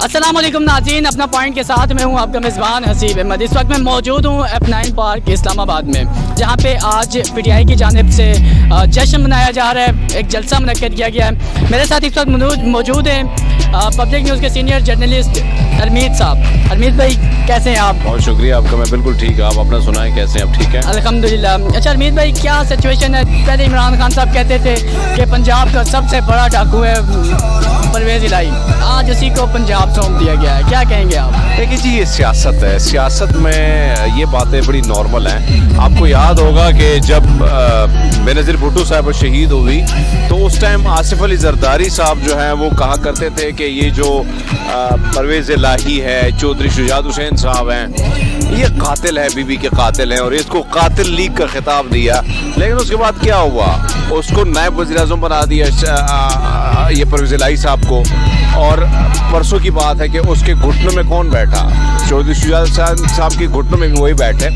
अस्सलाम वालेकुम नाज़रीन, अपना पॉइंट के साथ मैं हूं आपका मेज़बान हसीब अहमद। इस वक्त मैं मौजूद हूं F9 पार्क इस्लामाबाद में, जहां पे आज PTI की जानिब से जश्न मनाया जा रहा है, एक जलसा मुनक्कद किया गया है। मेरे साथ इस वक्त मौजूद हैं पब्लिक न्यूज़ के सीनियर जर्नलिस्ट हरमीत साहब। हरमीत भाई कैसे हैं आप? बहुत शुक्रिया आपका, मैं बिल्कुल ठीक है। आप अपना सुनाएं, कैसे हैं आप? ठीक है अल्हम्दुलिल्लाह। अच्छा हरमीत भाई, क्या सिचुएशन है? पहले इमरान खान साहब कहते थे कि पंजाब का सबसे बड़ा डाकू है परवेज़ इलाही, आज उसी को पंजाब सौंप दिया गया है, क्या कहेंगे आप? देखिए जी, ये सियासत है। सियासत में ये बातें बड़ी नॉर्मल हैं। आपको याद होगा कि जब बेनज़ीर भुट्टो साहब शहीद हुई तो उस टाइम आसिफ अली जरदारी साहब जो हैं वो कहा करते थे कि ये जो परवेज़ इलाही है, चौधरी शुजात हुसैन साहब हैं, ये कातिल है, बीबी के कातिल हैं, और इसको कातिल लीग का खिताब दिया। लेकिन उसके बाद क्या हुआ? उसको नायब वज़ीर-ए-आज़म बना दिया ये परवेज़ इलाही साहब को, और परसों की बात है कि उसके घुटनों में कौन बैठा? चौधरी शुजात साहब के घुटनों में भी वही बैठे।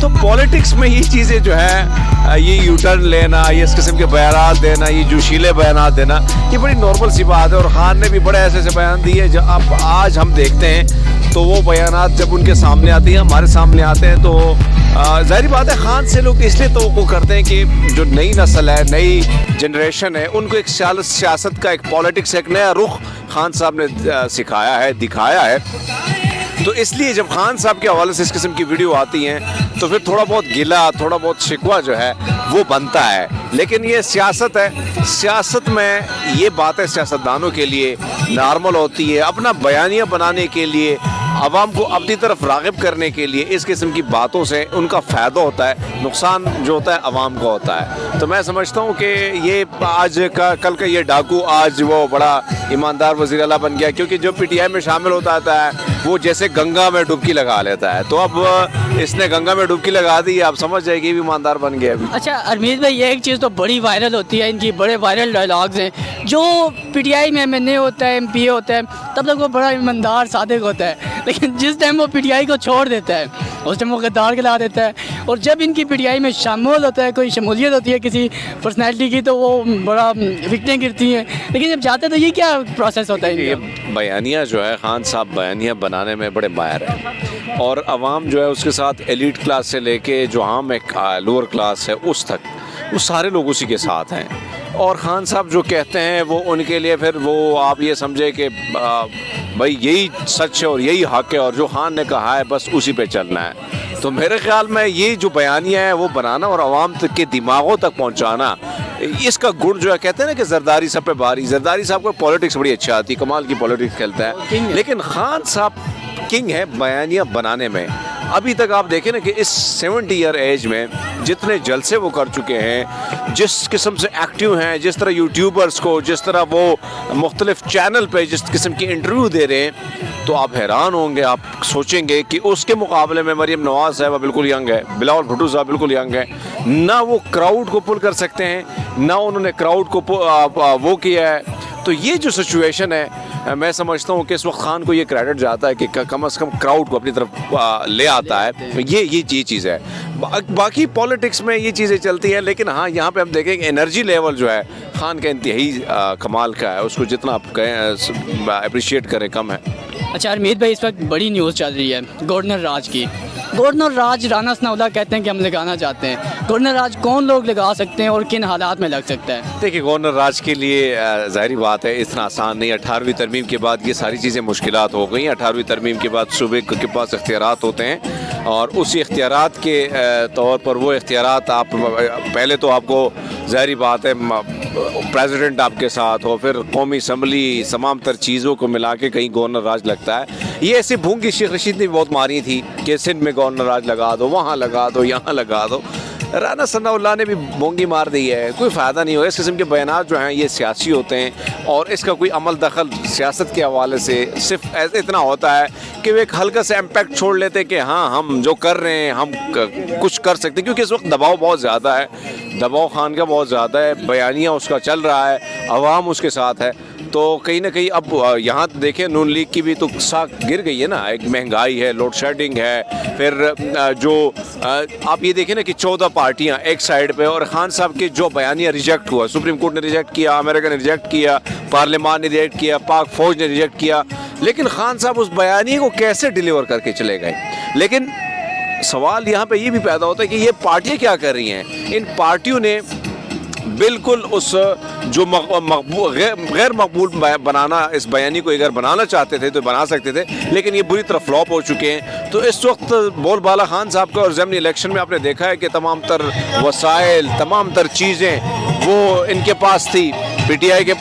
तो पॉलिटिक्स में ये चीज़ें जो है, ये यू टर्न लेना, ये इस किस्म के बयानात देना, ये जोशीले बयानात देना, ये बड़ी नॉर्मल सी बात है। और खान ने भी बड़े ऐसे ऐसे बयान दिए जो अब आज हम देखते हैं, तो वो बयानात जब उनके सामने आती हैं, हमारे सामने आते हैं, तो ज़ाहिर बात है खान से लोग इसलिए तवक्को करते हैं कि जो नई नस्ल है, नई जनरेशन है, उनको एक सियासत का, एक पॉलिटिक्स, एक नया रुख खान साहब ने सिखाया है, दिखाया है। तो इसलिए जब खान साहब के हवाले से इस किस्म की वीडियो आती हैं तो फिर थोड़ा बहुत गिला, थोड़ा बहुत शिकवा जो है वो बनता है। लेकिन ये सियासत है, सियासत में ये बातें सियासतदानों के लिए नॉर्मल होती है। अपना बयानिया बनाने के लिए, आवाम को अपनी तरफ राग़िब करने के लिए इस किस्म की बातों से उनका फ़ायदा होता है, नुकसान जो होता है आवाम का होता है। तो मैं समझता हूँ कि ये आज का, कल का ये डाकू आज वो बड़ा ईमानदार वज़ीर आला बन गया, क्योंकि जो PTI में शामिल होता है वो जैसे गंगा में डुबकी लगा लेता है। तो अब इसने गंगा में डुबकी लगा दी, आप समझ जाएगी ये भी ईमानदार बन गया अभी। अच्छा हरमीत भाई, ये एक चीज़ तो बड़ी वायरल होती है, इनकी बड़े वायरल डायलॉग्स हैं। जो PTI में MNA होता है, MPA होता है, तब तक वो बड़ा ईमानदार सादिक होता है, लेकिन जिस टाइम वो PTI को छोड़ देता है उस टाइम वो गद्दार कहला देता है। और जब इनकी PTI में शामिल होता है, कोई शमूलियत होती है किसी पर्सनैलिटी की, तो वो बड़ा विकटें गिरती हैं। लेकिन जब जाते तो ये क्या प्रोसेस होता है? ये बयानिया जो है, खान साहब बयानिया बनाने में बड़े माहिर हैं, और आवाम जो है उसके साथ एलीट क्लास से लेके जो आम एक लोअर क्लास है उस तक, वो सारे लोग उसी के साथ हैं। और खान साहब जो कहते हैं वो उनके लिए फिर वो आप ये समझे कि भाई यही सच है और यही हक है, और जो खान ने कहा है बस उसी पे चलना है। तो मेरे ख्याल में ये जो बयानिया है वो बनाना और आवाम तक के दिमागों तक पहुंचाना, इसका गुण जो है, कहते हैं ना कि जरदारी सब पे भारी। जरदारी साहब को पॉलिटिक्स बड़ी अच्छी आती है, कमाल की पॉलिटिक्स खेलता है, लेकिन खान साहब किंग है बयानिया बनाने में। अभी तक आप देखें ना कि इस 70 ईयर एज में जितने जलसे वो कर चुके हैं, जिस किस्म से एक्टिव हैं, जिस तरह यूट्यूबर्स को, जिस तरह वो मुख्तलिफ चैनल पे जिस किस्म की इंटरव्यू दे रहे हैं, तो आप हैरान होंगे। आप सोचेंगे कि उसके मुकाबले में मरियम नवाज साहब बिल्कुल यंग है, बिलावल भुट्टो साहब बिल्कुल यंग है, ना वो क्राउड को पुल कर सकते हैं, ना उन्होंने क्राउड को वो किया है। तो ये जो सिचुएशन है, मैं समझता हूँ कि इस वक्त खान को ये क्रेडिट जाता है कि कम से कम क्राउड को अपनी तरफ ले आता है। ये चीज़ है। बाकी पॉलिटिक्स में ये चीज़ें चलती हैं, लेकिन हाँ, यहाँ पे हम देखेंगे एनर्जी लेवल जो है खान का इंतहाई कमाल का है। उसको जितना आप कहें अप्रिशिएट करें कम है। अच्छा हरमीत भाई, इस वक्त बड़ी न्यूज़ चल रही है गवर्नर राज की। गवर्नर राज राना सनाउल्लाह कहते हैं कि हम लगाना चाहते हैं। गवर्नर राज कौन लोग लगा सकते हैं और किन हालात में लग सकता है? देखिए, गवर्नर राज के लिए ज़ाहिर बात है इतना आसान नहीं। 18वीं तरमीम के बाद ये सारी चीज़ें मुश्किलात हो गई। 18वीं तरमीम के बाद सूबे के पास इख्तियारात होते हैं, और उसी इख्तियारात के तौर पर वो इख्तियारात आप पहले तो आपको ज़ाहिर बात है प्रेसिडेंट आपके साथ हो, फिर कौमी असम्बली, तमाम तर चीज़ों को मिला के कहीं गवर्नर राज लगता है। ये ऐसे भूंगी शेख रशीद ने भी बहुत मारी थी कि सिंध में गवर्नर राज लगा दो, वहाँ लगा दो, यहाँ लगा दो। राना सनाउल्लाह ने भी बोंगी मार दी है, कोई फ़ायदा नहीं होगा। इस किस्म के बयानात जो हैं ये सियासी होते हैं, और इसका कोई अमल दखल सियासत के हवाले से सिर्फ इतना होता है कि वो एक हल्का सा इम्पैक्ट छोड़ लेते हैं कि हाँ, हम जो कर रहे हैं हम कुछ कर सकते हैं, क्योंकि इस वक्त दबाव बहुत ज़्यादा है, दबाव खान का बहुत ज़्यादा है, बयानिया उसका चल रहा है, अवाम उसके साथ है। تو کہیں نہ کہیں اب یہاں دیکھیں نون لیگ کی بھی تو ساکھ گر گئی ہے نا. ایک مہنگائی ہے, لوڈ شیڈنگ ہے, پھر جو آپ یہ دیکھیں نا کہ 14 پارٹیاں ایک سائڈ پہ, اور خان صاحب کے جو بیانیہ ریجیکٹ ہوا, سپریم کورٹ نے ریجیکٹ کیا, امریکہ نے ریجیکٹ کیا, پارلیمان نے ریجیکٹ کیا, پاک فوج نے ریجیکٹ کیا, لیکن خان صاحب اس بیانیے کو کیسے ڈیلیور کر کے چلے گئے. لیکن سوال یہاں پہ یہ بھی پیدا ہوتا ہے کہ یہ پارٹیاں کیا کر رہی ہیں. ان پارٹیوں نے بالکل اس جو غیر مقبول بنانا, اس بیانی کو اگر بنانا چاہتے تھے تو بنا سکتے تھے, لیکن یہ بری طرح فلاپ ہو چکے ہیں. تو اس وقت بول بالا خان صاحب کا, اور ضمنی الیکشن میں آپ نے دیکھا ہے کہ تمام تر وسائل, تمام تر چیزیں وہ ان کے پاس تھی, پی ٹی آئی کے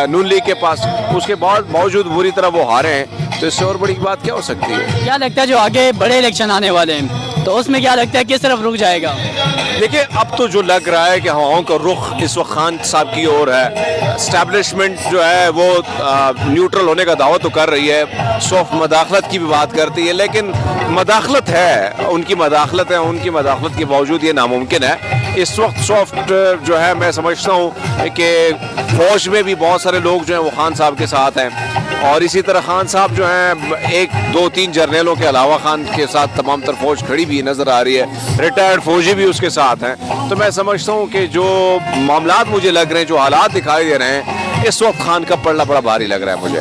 نون لیگ کے پاس, اس کے باوجود بری طرح وہ ہارے ہیں. تو اس سے اور بڑی بات کیا ہو سکتی ہے؟ کیا لگتا ہے جو آگے بڑے الیکشن آنے والے ہیں تو اس میں کیا لگتا ہے کس طرف رک جائے گا؟ دیکھیں اب تو جو لگ رہا ہے کہ ہواؤں کا رخ اس وقت خان صاحب کی اور ہے. اسٹیبلشمنٹ جو ہے وہ نیوٹرل ہونے کا دعویٰ تو کر رہی ہے, سافٹ مداخلت کی بھی بات کرتی ہے, لیکن مداخلت ہے, ان کی مداخلت ہے, ان کی مداخلت کے باوجود یہ ناممکن ہے. اس وقت سافٹ جو ہے میں سمجھتا ہوں کہ فوج میں بھی بہت سارے لوگ جو ہیں وہ خان صاحب کے ساتھ ہیں, اور اسی طرح خان صاحب جو ہیں 1 2 3 جرنیلوں کے علاوہ خان کے ساتھ تمام تر فوج کھڑی بھی نظر آ رہی ہے, ریٹائرڈ فوجی بھی اس کے ساتھ ہیں. تو میں سمجھتا ہوں کہ جو معاملات مجھے لگ رہے ہیں, جو حالات دکھائی دے رہے ہیں, اس وقت خان کا پڑنا بڑا بھاری لگ رہا ہے مجھے.